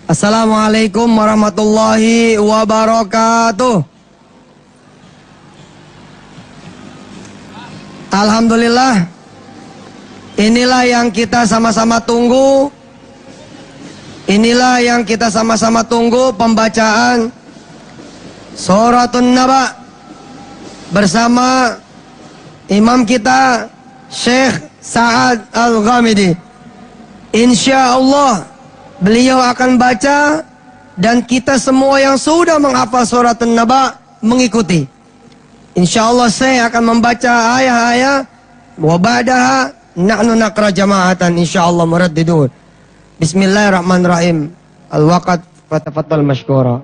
Assalamualaikum warahmatullahi wabarakatuh. Alhamdulillah, inilah yang kita sama-sama tunggu. Inilah yang kita sama-sama tunggu, pembacaan Suratun Naba bersama imam kita Syekh Sa'ad Al-Ghamidi. Insya Allah beliau akan baca dan kita semua yang sudah menghafal surat An-Naba mengikuti. Insya Allah saya akan membaca ayat-ayat wa ba'daha nahnu naqra jama'atan insyaallah muraddidun. Bismillahirrahmanirrahim. Al-waqt fatafaddal mashkura.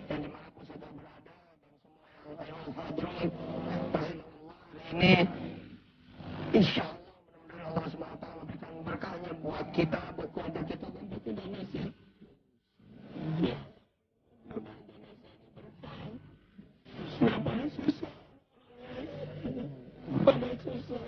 yang dimanapun sudah berada dan semua yang hadirin ini, insya Allah mudah-mudahan Allah SWT memberikan berkahnya buat kita, buat keluarga kita dan buat Indonesia. Ya. Pada susah. Pada susah.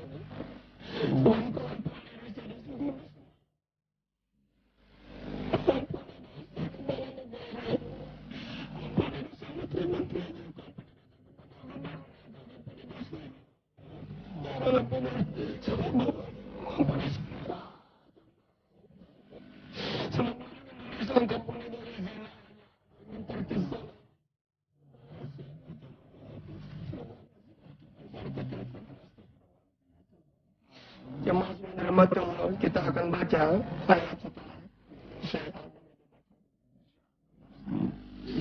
Jemaah yang kita akan baca ayat setelah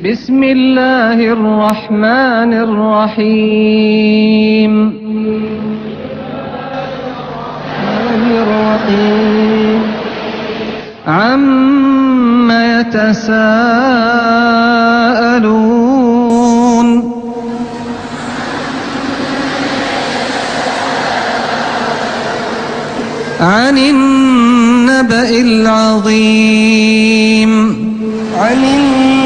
بسم الله الرحمن الرحيم. عم يتساءلون عن النبأ العظيم. عن النبأ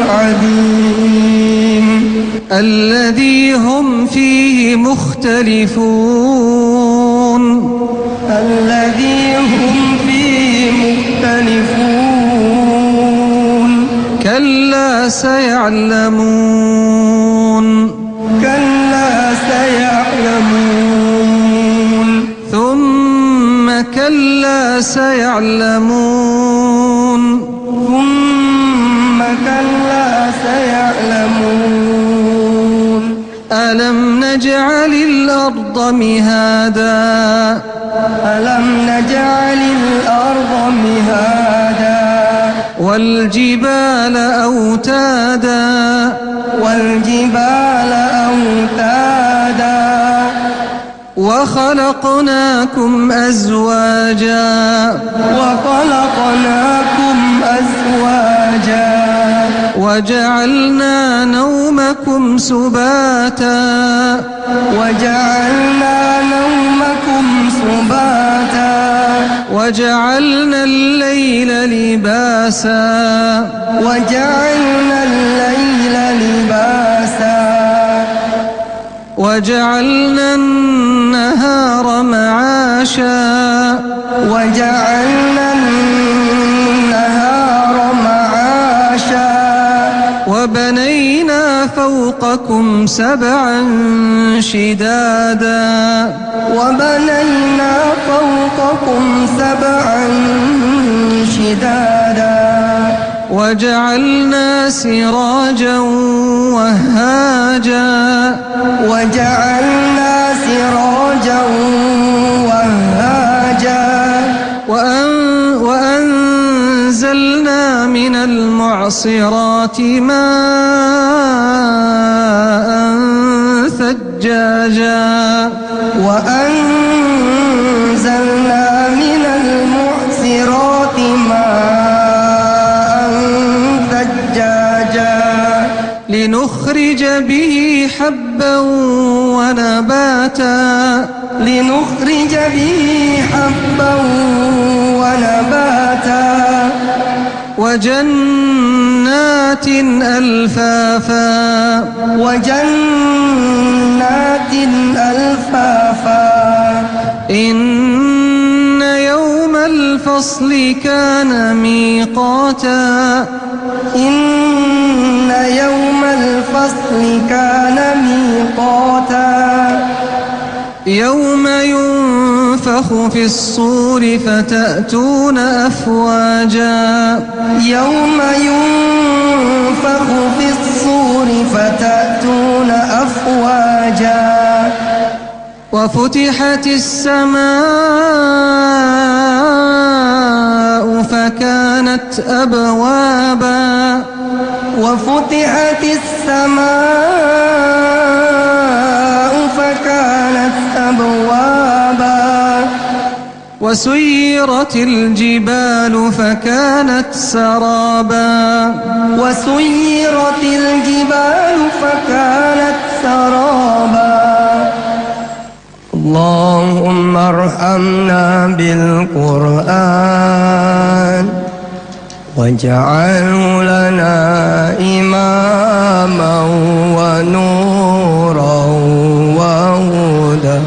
العظيم الذي هم فيه مختلفون. الذي هم فيه مختلفون كلا سيعلمون. كلا سيعلمون ثم كلا سيعلمون. ثم كلا سيعلمون ألم نجعل الأرض مهادا. ألم نجعل الأرض مهادا والجبال أوتادا. والجبال أوتادا وخلقناكم أزواجا. وخلقناكم أزواجا وجعلنا نومكم سباتا. وجعلنا نومكم سباتا وجعلنا الليل لباسا. وجعلنا الليل لباسا وجعلنا النهار معاشا. وجعلنا النهار معاشا وبنينا فوقكم سبعا شدادا. وبنينا فوقكم سبعا شدادا وجعلنا سراجا وهاجا. وجعلنا سراجا وهاجا وأنزلنا من المعصرات ماء ثجاجا. وأنزلنا من المعصرات ماء ثجاجا لنخرج به حبا ونباتا. لنخرج به حبا ونباتا وجنات ألفافا. وجنات ألفافا إن يوم الفصل كان ميقاتا. إن يوم الفصل كان ميقاتا يوم ينفخ في الصور فتأتون أفواجا. يوم ينفخ في الصور فتأتون أفواجا وفتحت السماء فكانت أبوابا. وفتحت السماء فكانت أبوابا وسيرت الجبال فكانت سرابا. وسيرت الجبال فكانت سرابا اللهم ارحمنا بالقرآن واجعله لنا إماما ونورا وهدى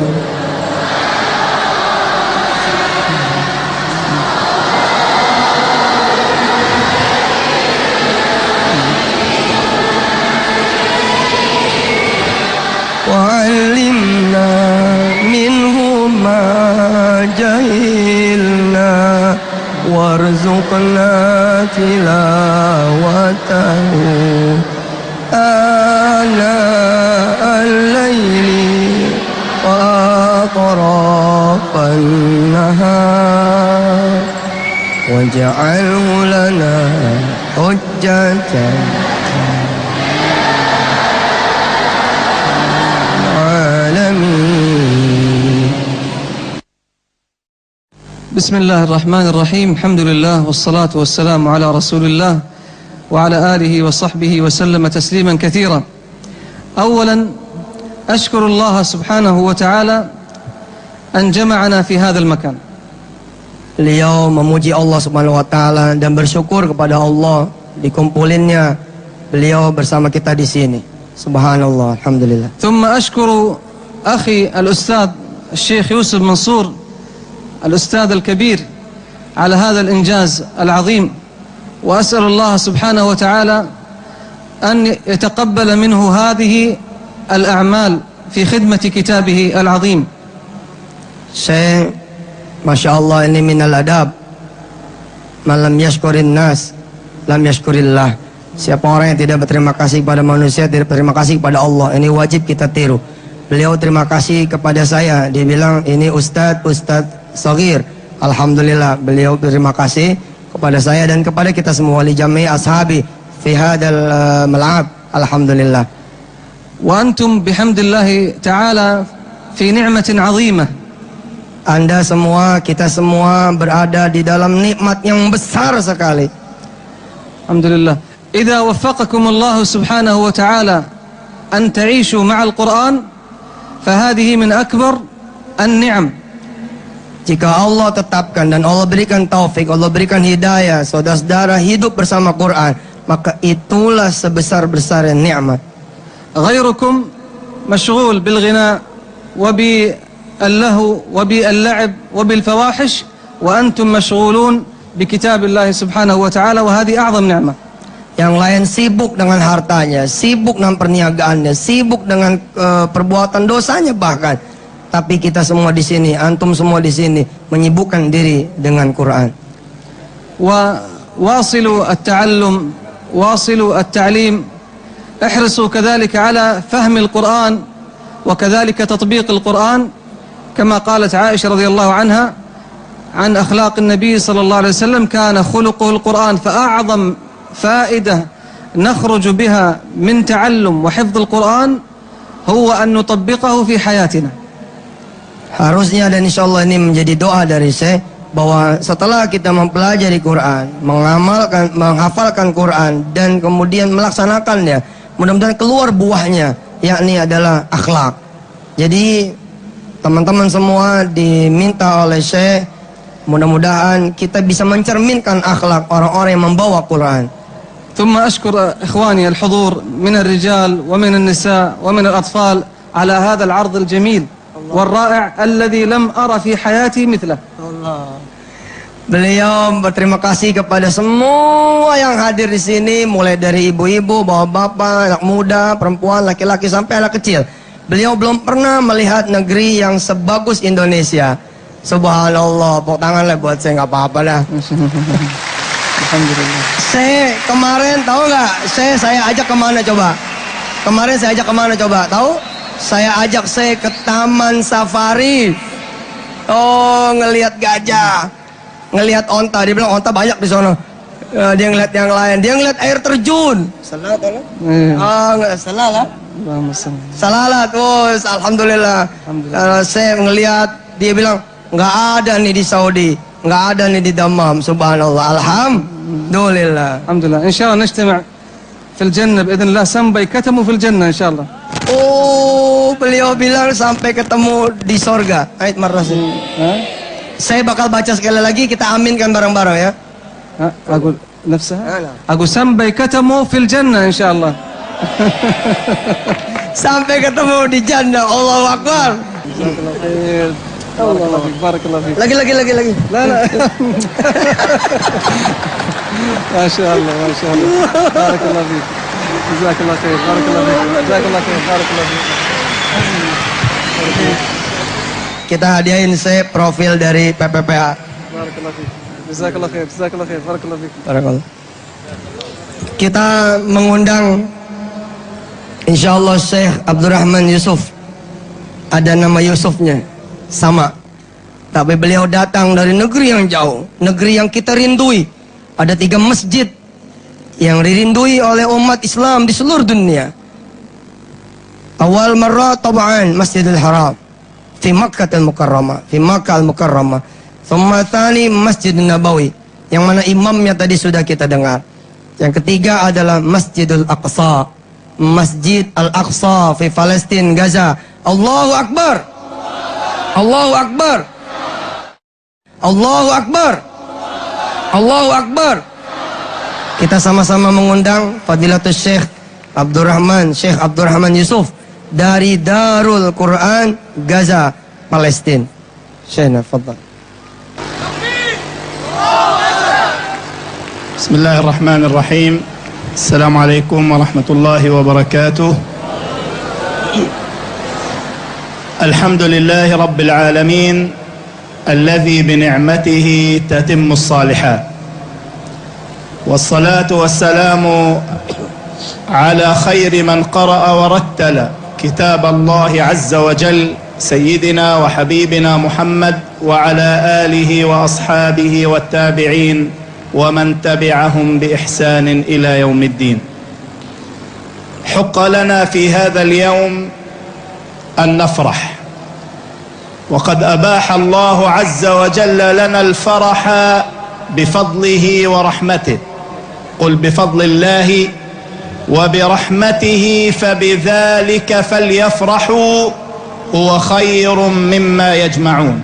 وعلمنا منه ما جهلنا وارزقنا تلاوته آناء الليل وأطراف النهار واجعله لنا حجة hajatan alamin. Bismillahirrahmanirrahim. Alhamdulillah wassalatu wassalamu ala Rasulillah wa ala alihi wa sahbihi wa sallama tasliman katsira. Awalan ashkuru Allah subhanahu wa ta'ala an jama'ana fi hadzal makan. Beliau memuji Allah Subhanahu wa taala dan bersyukur kepada Allah dikumpulinnya beliau bersama kita di sini. Subhanallah, alhamdulillah. Thumma ashkuru akhi al-ustad Syekh Yusuf Mansur الأستاذ الكبير على هذا الإنجاز العظيم وأسأل الله سبحانه وتعالى أن يتقبل منه هذه الأعمال في خدمة كتابه العظيم. Syekh, Masya Allah, ini minal adab. Man lam yashkurin nas lam yashkurillah. Siapa orang yang tidak berterima kasih kepada manusia tidak berterima kasih kepada Allah. Ini wajib kita tiru. Beliau terima kasih kepada saya. Dia bilang ini Ustadz Saghir. Alhamdulillah beliau berterima kasih kepada saya dan kepada kita semua li jami' ashabi fi hadzal mal'ab. Alhamdulillah. Wa antum bihamdillah ta'ala fi ni'matin 'azimah. Anda semua, kita semua berada di dalam nikmat yang besar sekali. Alhamdulillah. Idza waffaqakum Allah subhanahu wa ta'ala an ta'ishu ma'al Qur'an fahadhihi min akbar an-ni'am. Jika Allah tetapkan dan Allah berikan taufik, Allah berikan hidayah, saudara-saudara hidup bersama Quran, maka itulah sebesar-besarnya nikmat. Ghairukum mashghul bil ghina wa bi al-lahu wa bi al-la'ib wa bil fawahish wa antum mashghulun bi kitabillah subhanahu wa ta'ala wa hadhihi a'zam ni'mah. Yang lain sibuk dengan hartanya, sibuk dengan perniagaannya, sibuk dengan perbuatan dosanya bahkan. Tapi kita semua di sini, antum semua di sini menyibukkan diri dengan Quran. Wa wasilu at-ta'allum, wasilu at-ta'lim, ihrisu kadzalika ala fahmi al-Quran wa kadzalika tatbiq al-Quran kama qalat Aisyah radhiyallahu anha an akhlaq an-nabi sallallahu alaihi wasallam kana khuluquhu al-Quran fa a'zam fa'idah nakhruju biha min ta'allum wa hifdh al-Quran huwa an nutabbiqahu fi hayatina. Harusnya dan insyaallah ini menjadi doa dari saya bahwa setelah kita mempelajari Quran, mengamalkan, menghafalkan Quran dan kemudian melaksanakannya, mudah-mudahan keluar buahnya, yakni adalah akhlak. Jadi teman-teman semua diminta oleh Syekh, mudah-mudahan kita bisa mencerminkan akhlak orang-orang yang membawa Quran. ثم أشكر إخواني الحضور من الرجال ومن النساء ومن الأطفال على هذا العرض الجميل والرائع الذي لم أرى في حياتي مثله. Beliau berterima kasih kepada semua yang hadir di sini, mulai dari ibu-ibu, bapak-bapak, anak muda, perempuan, laki-laki sampai anak kecil. Beliau belum pernah melihat negeri yang sebagus Indonesia. Subhanallah, pokok tangan lah buat saya, nggak apa-apa dah. Alhamdulillah. Saya kemarin tahu nggak? Saya ajak kemana coba? Kemarin saya ajak kemana coba? Tahu? Saya ajak saya ke Taman Safari. Oh, ngelihat gajah, ngelihat onta. Dia bilang onta banyak di sana. Dia ngelihat yang lain. Dia ngelihat air terjun. Salah tahu? Nggak salah lah. Salah lah terus. Alhamdulillah. Saya ngelihat. Dia bilang nggak ada nih di Saudi, nggak ada nih di Dammam. Subhanallah. Alhamdulillah. Alhamdulillah. Insyaallah nijtama' fil jannah biidznillah, sampai ketemu fil jannah insyaallah. Oh, beliau bilang sampai ketemu di sorga. Ayat marras. Saya bakal baca sekali lagi, kita aminkan bareng-bareng ya. Aku nafsah. Aku sampai ketemu fil jannah insyaallah. Sampai ketemu di jannah. Allahu Akbar. Jazakallahu khair. Allah barakallahu fiik. Lagi. La. Masya Allah. Barakallahu fiik. Jazakallahu khair. Barakallahu fiik. Jazakallahu khair. Barakallahu fiik. Kita hadiahin saya profil dari PPPA. Barakallahu fiik. Jazakallahu khair. Barakallahu fiik. Barakallah. Kita mengundang insyaallah Syekh Abdurrahman Yusuf. Ada nama Yusufnya sama. Tapi beliau datang dari negeri yang jauh, negeri yang kita rindui. Ada 3 masjid yang dirindui oleh umat Islam di seluruh dunia. Awal marrah tab'an Masjidil Haram fi Makkah al-Mukarramah, fi Makkah al-Mukarramah. Thumma tsani Masjidun Nabawi, yang mana imamnya tadi sudah kita dengar. Yang ketiga adalah Masjidul Aqsa, Masjid Al-Aqsa fi Palestina, Gaza. Allahu Akbar. Allahu Akbar. Allahu Akbar. Allahu Akbar. Kita sama-sama mengundang Fadilatul Syekh Abdurrahman Yusuf dari Darul Quran Gaza, Palestina. Syekhna, fadhal. Bismillahirrahmanirrahim. Assalamualaikum warahmatullahi wabarakatuh. Alhamdulillahi rabbil alamin, alladhi bini'matihi tatimmu as-salihat. Wassalatu wassalamu ala khairi man qara'a wa rattala kitab Allah azza wa jal, sayyidina wa habibina Muhammad wa ala alihi wa ashabihi wa tabi'in ومن تبعهم بإحسان إلى يوم الدين. حق لنا في هذا اليوم أن نفرح، وقد أباح الله عز وجل لنا الفرح بفضله ورحمته. قل بفضل الله وبرحمته فبذلك فليفرحوا هو خير مما يجمعون.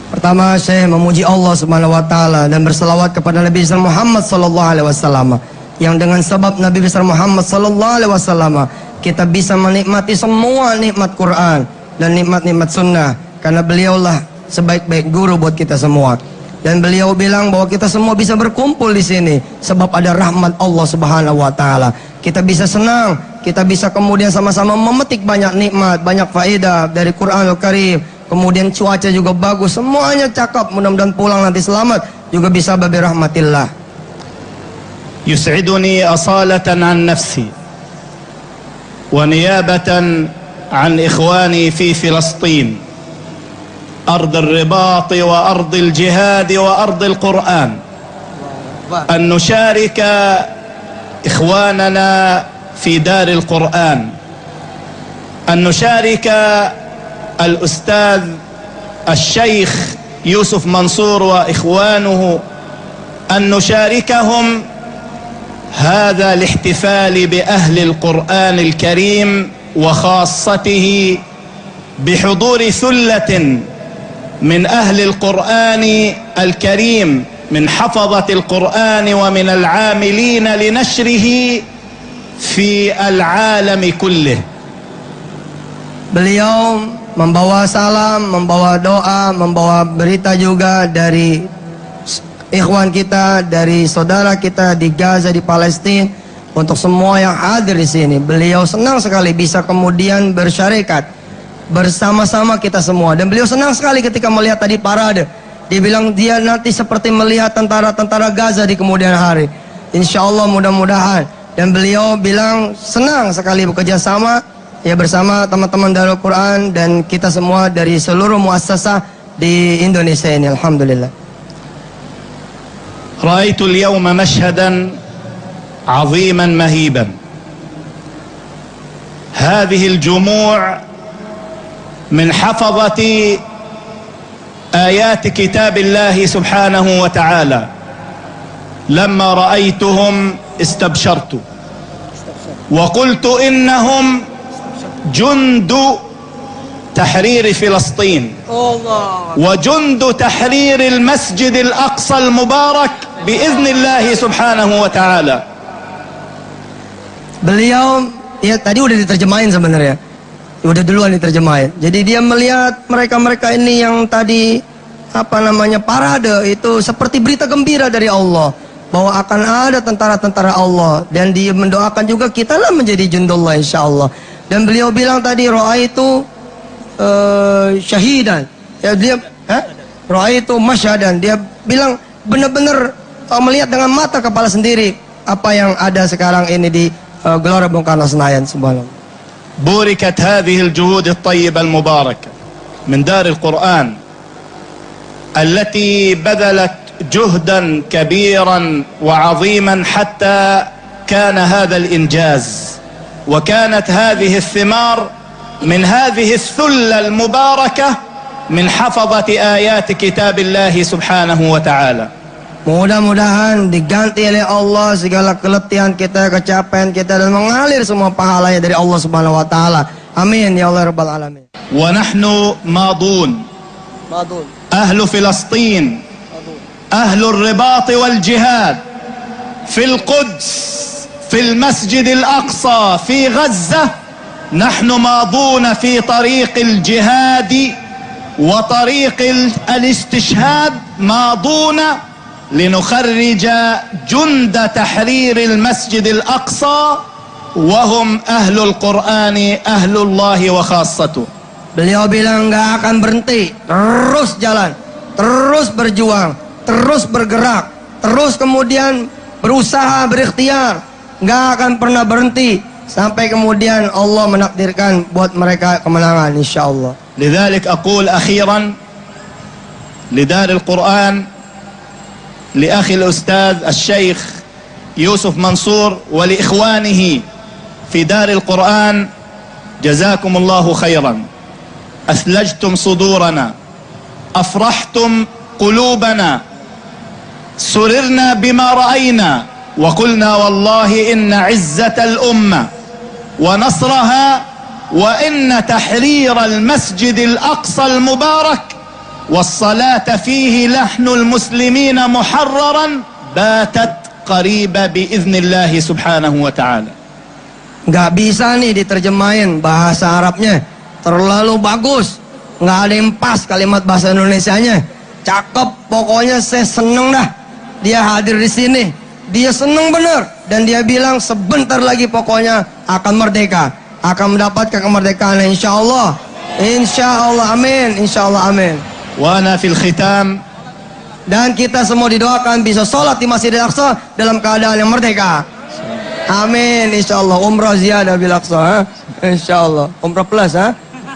Pertama, saya memuji Allah Subhanahu wa taala dan berselawat kepada Nabi besar Muhammad sallallahu alaihi wasallam, yang dengan sebab Nabi besar Muhammad sallallahu alaihi wasallam kita bisa menikmati semua nikmat Quran dan nikmat-nikmat sunnah, karena beliaulah sebaik-baik guru buat kita semua. Dan beliau bilang bahwa kita semua bisa berkumpul di sini sebab ada rahmat Allah Subhanahu wa taala. Kita bisa senang, kita bisa kemudian sama-sama memetik banyak nikmat, banyak faedah dari Quranul Karim. Kemudian cuaca juga bagus, semuanya cakep. Mudah-mudahan pulang nanti selamat, juga bisa babi rahmatillah. يسعدني أصالة عن نفسي ونيابة عن إخواني في فلسطين، أرض الرباط وأرض الجهاد وأرض القرآن، أن نشارك إخواننا في دار القرآن، أن نشارك الأستاذ الشيخ يوسف منصور وإخوانه، أن نشاركهم هذا الاحتفال بأهل القرآن الكريم، وخاصته بحضور ثلة من أهل القرآن الكريم من حفظة القرآن ومن العاملين لنشره في العالم كله. Beliau membawa salam, membawa doa, membawa berita juga dari ikhwan kita, dari saudara kita di Gaza, di Palestina, untuk semua yang hadir di sini. Beliau senang sekali bisa kemudian bersyarikat bersama-sama kita semua, dan beliau senang sekali ketika melihat tadi parade. Dia bilang dia nanti seperti melihat tentara-tentara Gaza di kemudian hari. Insya Allah, mudah-mudahan. Dan beliau bilang senang sekali bekerja sama ya bersama teman-teman Darul Quran dan kita semua dari seluruh muassasah di Indonesia ini. Alhamdulillah. رأيت اليوم مشهدا عظيما مهيبا. هذه الجموع من حفظة آيات كتاب الله سبحانه وتعالى، لما رأيتهم استبشرت وقلت إنهم جند تحرير فلسطين وجند تحرير المسجد الأقصى المبارك بإذن الله سبحانه وتعالى. Beliau ya tadi udah diterjemahin sebenarnya, udah duluan diterjemahin. Jadi dia melihat mereka-mereka ini yang tadi parade itu seperti berita gembira dari Allah bahwa akan ada tentara-tentara Allah, dan dia mendoakan juga kita lah menjadi jundullah insyaallah. Dan beliau bilang tadi roa itu syahidan, ya dia roa itu masyadan. Dia bilang benar-benar melihat dengan mata kepala sendiri apa yang ada sekarang ini di Gelora Bung Karno Senayan. Subhanallah. بوركت هذه الجهود الطيبة المباركة من دار القرآن التي بذلت جهدا كبيرا وعظيما حتى كان هذا الإنجاز، وكانت هذه الثمار من هذه الثلة المباركة من حفظة آيات كتاب الله سبحانه وتعالى. Mudah-mudahan diganti oleh Allah segala keletihan kita, capaian kita, dan mengalir semua pahalanya dari Allah Subhanahu wa taala. Amin ya Allah rabbal alamin. ونحن ماضون أهل فلسطين أهل الرباط والجهاد في القدس في المسجد الأقصى في غزة، نحن ماضون في طريق الجهاد وطريق الاستشهاد، ماضون لنخرج جند تحرير المسجد الأقصى وهم أهل القرآن أهل الله وخاصته. Beliau bilang nggak akan berhenti, terus jalan, terus berjuang, terus bergerak, terus kemudian berusaha, berikhtiar, nggak akan pernah berhenti sampai kemudian Allah menakdirkan buat mereka kemenangan insyaallah. لذلك أقول أخيرا لدار القرآن لأخي الأستاذ الشيخ يوسف منصور ولإخوانه في دار القرآن: جزاكم الله خيرا، أثلجتم صدورنا، أفرحتم قلوبنا، سررنا بما رأينا، وقلنا والله إن عزة الأمة ونصرها وإن تحرير المسجد الأقصى المبارك والصلاة فيه لحن المسلمين محررا باتت قريبة بإذن الله سبحانه وتعالى. Nggak bisa nih diterjemahin bahasa Arabnya, terlalu bagus, nggak ada yang pas kalimat bahasa Indonesianya. Cakep, pokoknya saya seneng dah dia hadir di sini. Dia seneng bener, dan dia bilang sebentar lagi pokoknya akan merdeka, akan mendapatkan kemerdekaan insyaallah. Insyaallah, amin, insyaallah, amin. وأنا في الختام Dan kita semua didoakan bisa sholat di Masjidil Aqsa dalam keadaan yang merdeka. Amin, insyaallah. Umrah ziyadah bil Aqsa, insyaallah. Umrah plus,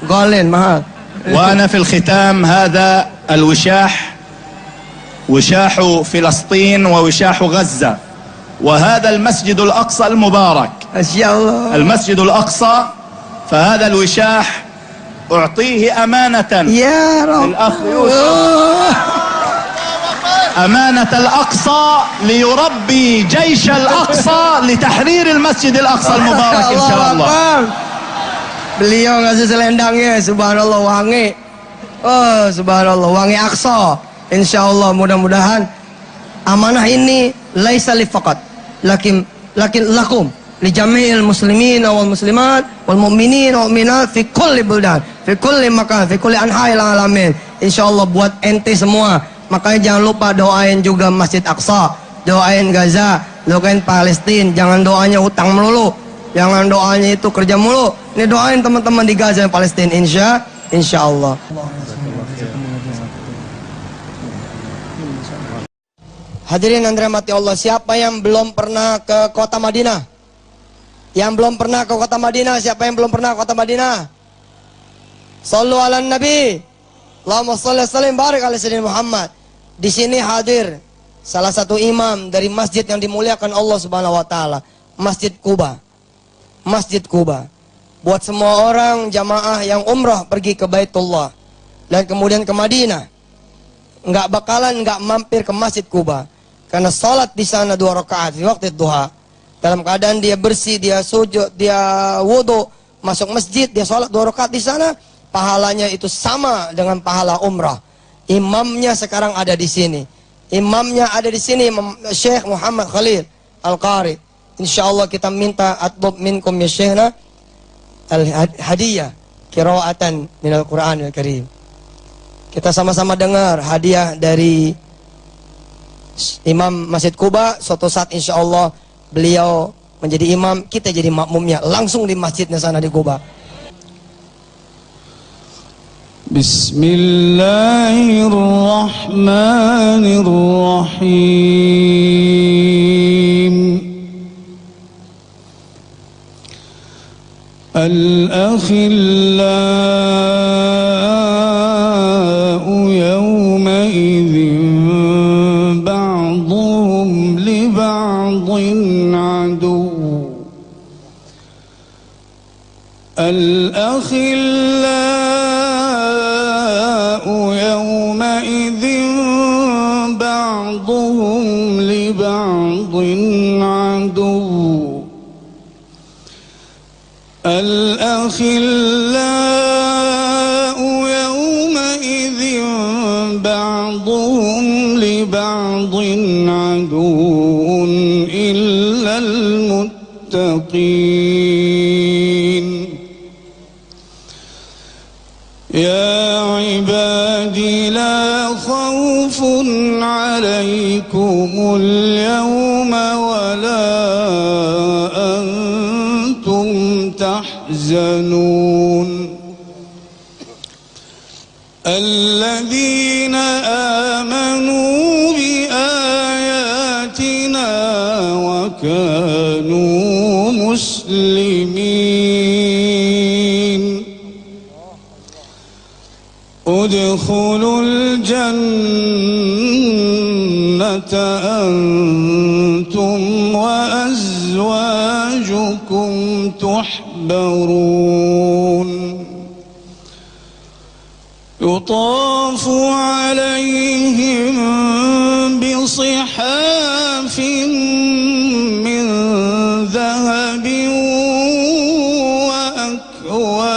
golin mahal. وأنا في الختام هذا الوشاح وشاح فلسطين ووشاح غزة، وهذا المسجد الأقصى المبارك، insyaallah. المسجد الأقصى، فهذا الوشاح أعطيه أمانة Ya Rabb. للأخ يوسف، أمانة الأقصى ليربي جيش الأقصى لتحرير المسجد الأقصى المبارك إن شاء الله. Beliau ngasih selendangnya, subhanallah, wangi. Oh, subhanallah, wangi Aqsa. Insyaallah, mudah-mudahan amanah ini laisa li faqat, lakin lakum li jami'il muslimin wal muslimat wal mu'minin wal mu'minat fi kulli buldan, fi kulli makan, fi kulli anha'il alamin. Insyaallah buat ente semua. Makanya jangan lupa doain juga Masjid Aqsa, doain Gaza, doain Palestina. Jangan doanya utang melulu, jangan doanya itu kerja mulu. Ini doain teman-teman di Gaza dan Palestina, insyaallah. Hadirin yang dirahmati Allah, siapa yang belum pernah ke kota Madinah? Yang belum pernah ke kota Madinah, siapa yang belum pernah ke kota Madinah? Sallu ala Nabi. Allahumma shalli sallim barik ala sayyidina Muhammad. Di sini hadir salah satu imam dari masjid yang dimuliakan Allah Subhanahu wa taala, Masjid Quba. Masjid Quba. Buat semua orang jamaah yang umrah pergi ke Baitullah dan kemudian ke Madinah, nggak mampir ke Masjid Quba, karena salat di sana 2 rakaat di waktu duha. Dalam keadaan dia bersih, dia sujud, dia wudu, masuk masjid, dia salat 2 rakaat di sana, pahalanya itu sama dengan pahala umrah. Imamnya sekarang ada di sini. Imamnya ada di sini, Syekh Muhammad Khalil Al-Qari. Insyaallah kita minta atbab minkum ya Syekhna al-hadiyah qiraatan minal Qur'anil Karim. Kita sama-sama dengar hadiah dari Imam Masjid Quba. Suatu saat insyaallah beliau menjadi imam, kita jadi makmumnya langsung di masjidnya sana di Quba. Bismillahirrahmanirrahim. Al-akhillau yawma'idhin الأخلاء يومئذ بعضهم لبعض عدو الأخلاء يومئذ بعضهم لبعض عدو إلا المتقين يا عبادي لا خوف عليكم اليوم ولا أنتم تحزنون الذين آمنوا بآياتنا وكانوا مسلمين ادخلوا الجنة أنتم وأزواجكم تحبرون يطاف عليهم بصحاف من ذهب وأكواب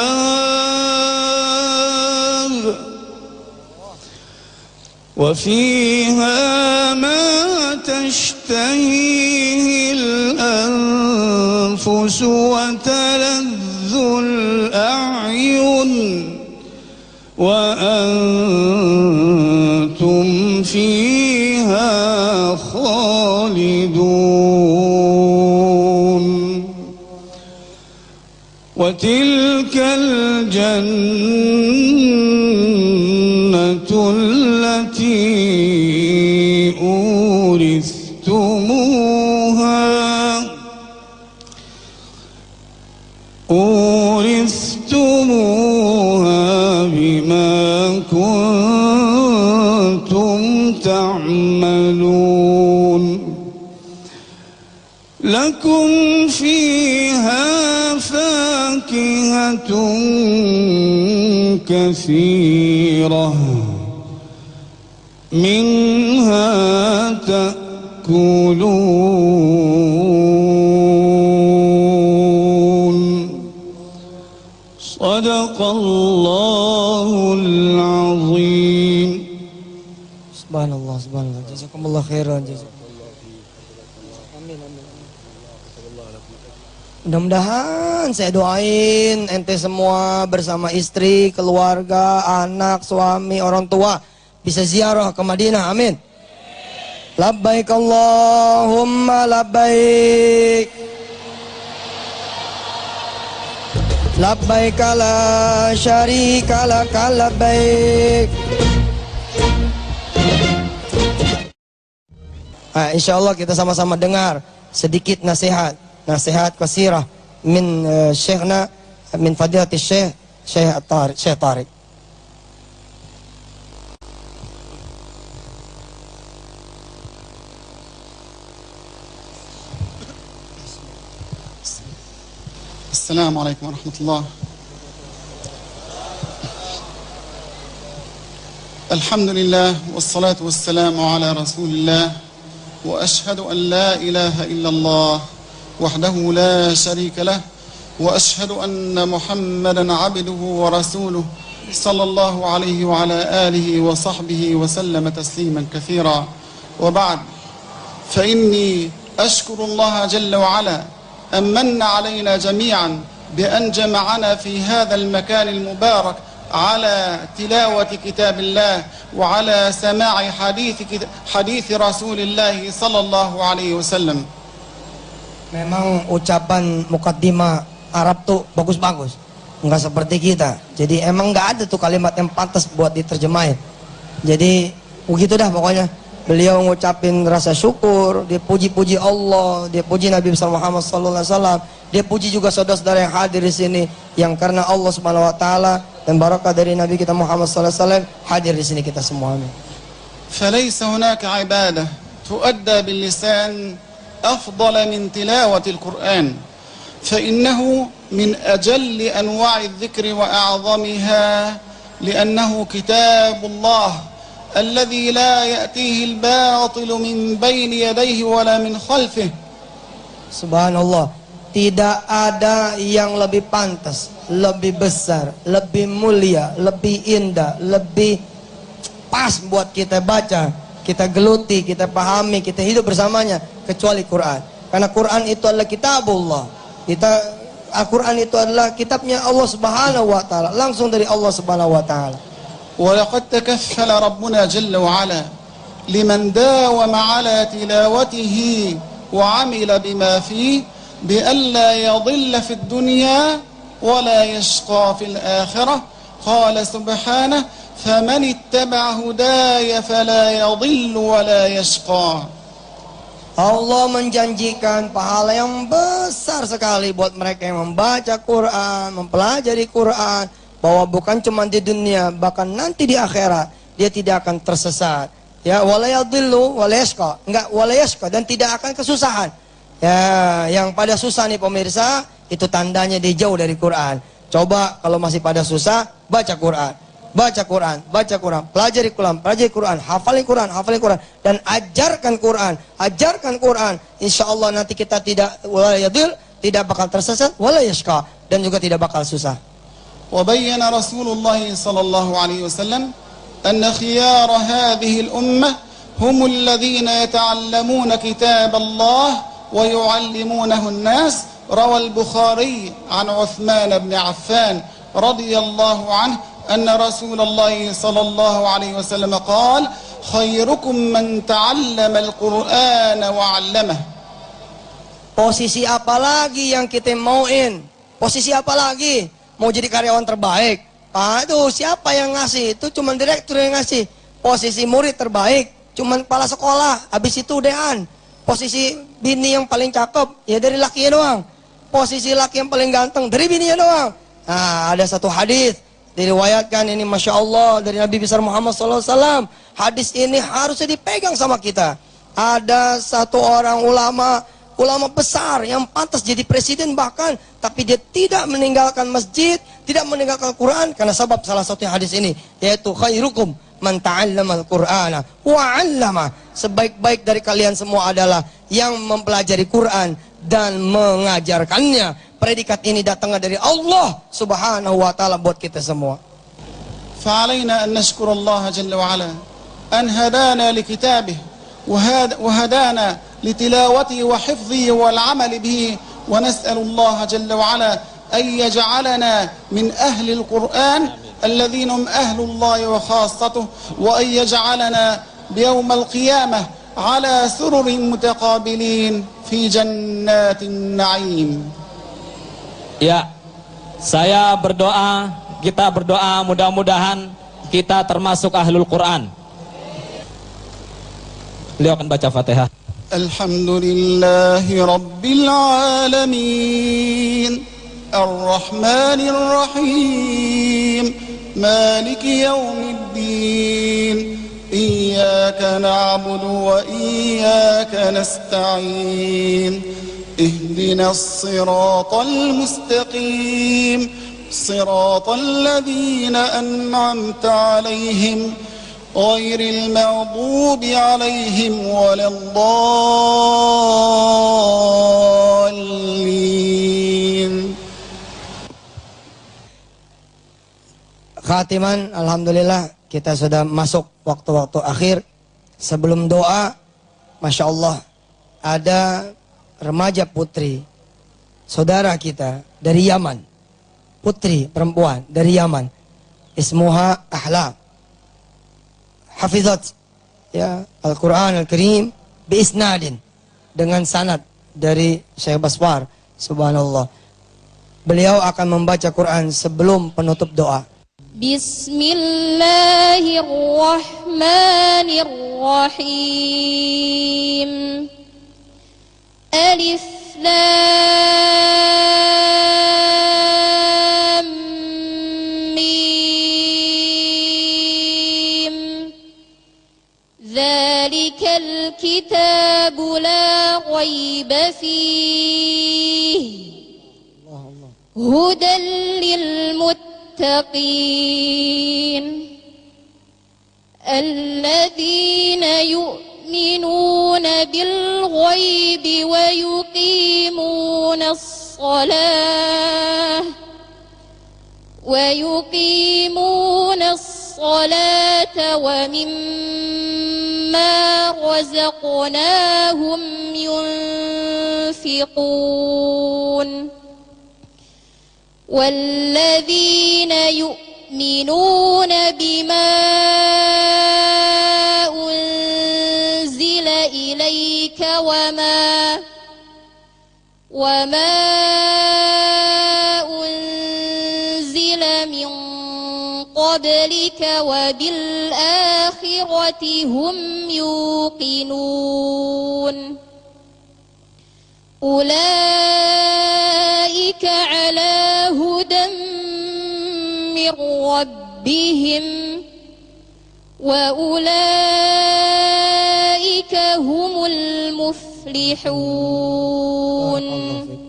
وفيها ما تشتهيه الأنفس وتلذ الأعين وأنتم فيها خالدون وتلك الجنة التي أورثتموها بما كنتم تعملون لكم فيها فاكهة كثيرة منها تأكلون صدق الله العظيم. Subhanallah, subhanallah. Jazakumullah khairan. Amin, amin. Mudah-mudahan saya doain ente semua bersama istri, keluarga, anak, suami, orang tua bisa ziarah ke Madinah. Amin. Labbaik Allahumma labbaik. Labbaik la syarika laka labbaik. Insyaallah kita sama-sama dengar sedikit nasihat qasirah min syekhna min fadilati Syekh Tariq. السلام عليكم ورحمة الله. الحمد لله والصلاة والسلام على رسول الله وأشهد أن لا إله إلا الله وحده لا شريك له وأشهد أن محمدا عبده ورسوله صلى الله عليه وعلى آله وصحبه وسلم تسليما كثيرا وبعد فإني أشكر الله جل وعلا أن من علينا جميعا بأن جمعنا في هذا المكان المبارك على تلاوة كتاب الله وعلى سماع حديث رسول الله صلى الله عليه وسلم. Memang ucapan mukaddimah Arab tuh bagus-bagus, nggak seperti kita. Jadi emang nggak ada tuh kalimat yang pantas buat diterjemahin. Jadi begitu dah pokoknya. Beliau ngucapin rasa syukur, dia puji-puji Allah, dia puji Nabi Muhammad SAW, dia puji juga saudara-saudara yang hadir di sini, yang karena Allah Subhanahu Wa Taala dan barakah dari Nabi kita Muhammad SAW hadir di sini kita semua. Amin. فليس هناك عبادة تؤدى باللسان أفضل من تلاوة القرآن فإنه من أجل أنواع الذكر وأعظمها لأنه كتاب الله الذي لا يأتيه الباطل من بين يديه ولا من خلفه. Subhanallah, tidak ada yang lebih pantas, lebih besar, lebih mulia, lebih indah, lebih pas buat kita baca, kita geluti, kita pahami, kita hidup bersamanya kecuali Quran. Karena Quran itu adalah kitabullah. Al-Quran itu adalah kitabnya Allah Subhanahu wa taala, langsung dari Allah Subhanahu wa taala. ولقد تكفل ربنا جل وعلا لمن داوم على تلاوته وعمل بما فيه بألا يضل في الدنيا ولا يشقى في الآخرة. قال سبحانه فمن اتبع هداي فلا يضل ولا يشقى. Allah menjanjikan pahala yang besar sekali buat mereka yang membaca Quran, mempelajari Quran, bahwa bukan cuma di dunia, bahkan nanti di akhirat dia tidak akan tersesat. Ya, wala yadhillu wala yashqa. Enggak wala yashqa, dan tidak akan kesusahan. Ya, yang pada susah nih pemirsa, itu tandanya dia jauh dari Quran. Coba kalau masih pada susah, baca Quran. Baca Quran, baca Quran, pelajari Quran, hafalin Quran, dan ajarkan Quran, Insya Allah nanti kita tidak wala yadhil, tidak bakal tersesat, wala yashqa, dan juga tidak bakal susah. وبين رسول الله صلى الله عليه وسلم أن خيار هذه الأمة هم الذين يتعلمون كتاب الله ويعلمونه الناس. روى البخاري عن عثمان بن عفان رضي الله عنه أن رسول الله صلى الله عليه وسلم قال خيركم من تعلم القرآن وعلمه. Posisi apa lagi yang kita mauin? Posisi apa lagi? Mau jadi karyawan terbaik? Itu siapa yang ngasih? Itu cuma direktur yang ngasih. Posisi murid terbaik cuma kepala sekolah, habis itu udahan. Posisi bini yang paling cakep ya dari lakinya doang. Posisi laki yang paling ganteng dari bininya doang. Nah, ada satu hadis diriwayatkan ini, Masya Allah, dari Nabi besar Muhammad SAW. Hadis ini harusnya dipegang sama kita. Ada satu orang ulama besar yang pantas jadi presiden bahkan, tapi dia tidak meninggalkan masjid, tidak meninggalkan Quran karena sebab salah satu hadis ini, yaitu khairukum man ta'allamal Qur'ana wa 'allama. Sebaik-baik dari kalian semua adalah yang mempelajari Quran dan mengajarkannya. Predikat ini datangnya dari Allah Subhanahu wa taala buat kita semua. فعلينا أن نشكر الله جل وعلا أن هدانا لكتابه وهدانا لتلاوته وحفظه والعمل به، ونسأل الله جل وعلا أن يجعلنا من أهل القرآن الذين هم أهل الله وخاصته، وأن يجعلنا بيوم القيامة على سرر متقابلين في جنات النعيم. Ya, saya berdoa, kita berdoa mudah-mudahan kita termasuk ahlul Quran. Beliau akan baca Fatihah. Alhamdulillahi Rabbil Alamin, Ar-Rahmanir Rahim, Maliki Yawmiddin, Iyyaka na'budu wa iyyaka nasta'in, Ihdinas siratal mustaqim, siratal ladzina an'amta 'alaihim ghairil maghdubi 'alaihim waladdallin. Khatiman, alhamdulillah kita sudah masuk waktu-waktu akhir. Sebelum doa, Masya Allah, ada remaja putri, saudara kita dari Yaman, putri perempuan dari Yaman, ismuha Ahla, hafizat ya Al-Quran Al-Karim biisnadin, dengan sanad dari Syekh Baswar. Subhanallah, beliau akan membaca Quran sebelum penutup doa. Bismillahirrahmanirrahim. Alif Lam Mim. Dzalikal kitabu la raiba fihi هدى للمتقين الذين يؤمنون بالغيب ويقيمون الصلاة ومما رزقناهم ينفقون والذين يؤمنون بما أنزل إليك وما أنزل من قبلك وبالآخرة هم يوقنون أولئك على هدى من ربهم وأولئك هم المفلحون.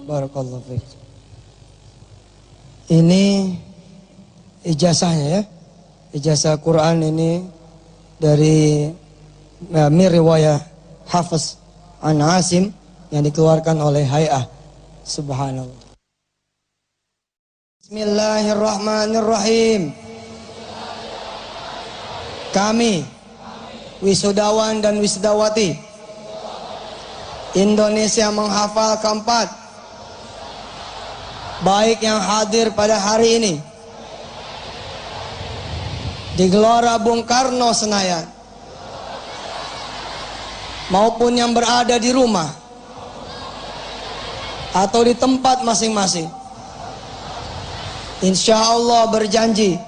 Barakallahu fiik. Ini ijazahnya ya. Ijazah Quran ini dari min riwayah Hafiz an Asim yang dikeluarkan oleh Hay'ah. Subhanallah. Bismillahirrahmanirrahim. Kami wisudawan dan wisudawati Indonesia menghafal keempat, baik yang hadir pada hari ini di Gelora Bung Karno Senayan maupun yang berada di rumah atau di tempat masing-masing, insya Allah berjanji,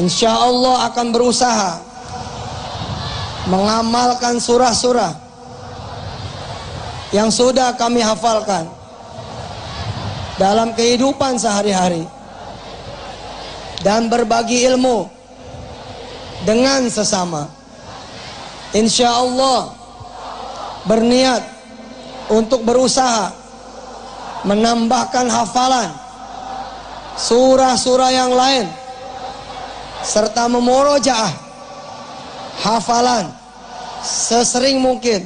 insya Allah akan berusaha mengamalkan surah-surah yang sudah kami hafalkan dalam kehidupan sehari-hari dan berbagi ilmu dengan sesama. Insya Allah berniat untuk berusaha menambahkan hafalan surah-surah yang lain serta memurojaah hafalan sesering mungkin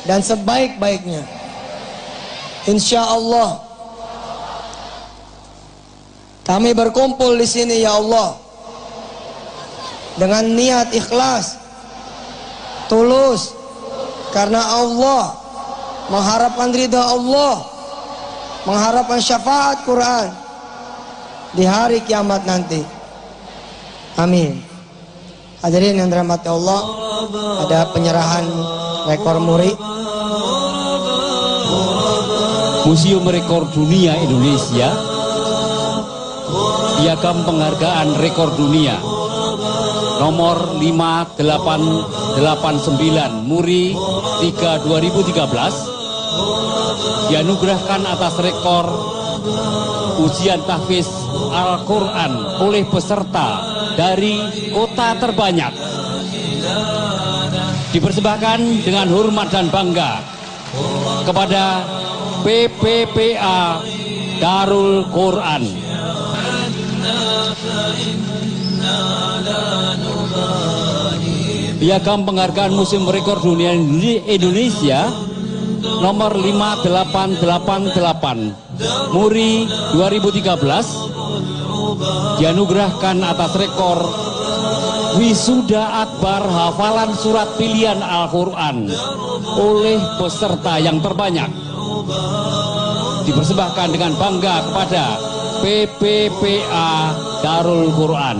dan sebaik-baiknya. Insya Allah kami berkumpul di sini ya Allah dengan niat ikhlas, tulus, karena Allah, mengharapkan ridha Allah, mengharapkan syafaat Quran di hari kiamat nanti. Amin. Hadirin yang dirahmati Allah, ada penyerahan rekor muri. Museum Rekor Dunia Indonesia Piagam Penghargaan Rekor Dunia nomor 5889 Muri 3 2013 dianugerahkan atas rekor ujian tahfiz Al-Quran oleh peserta dari kota terbanyak, dipersembahkan dengan hormat dan bangga kepada PPPA Darul Quran. Piagam Penghargaan Museum Rekor Dunia Indonesia nomor 5888 Muri 2013 dianugerahkan atas rekor wisuda akbar hafalan surat pilihan Al-Quran oleh peserta yang terbanyak, dipersembahkan dengan bangga kepada PPPA Darul Quran.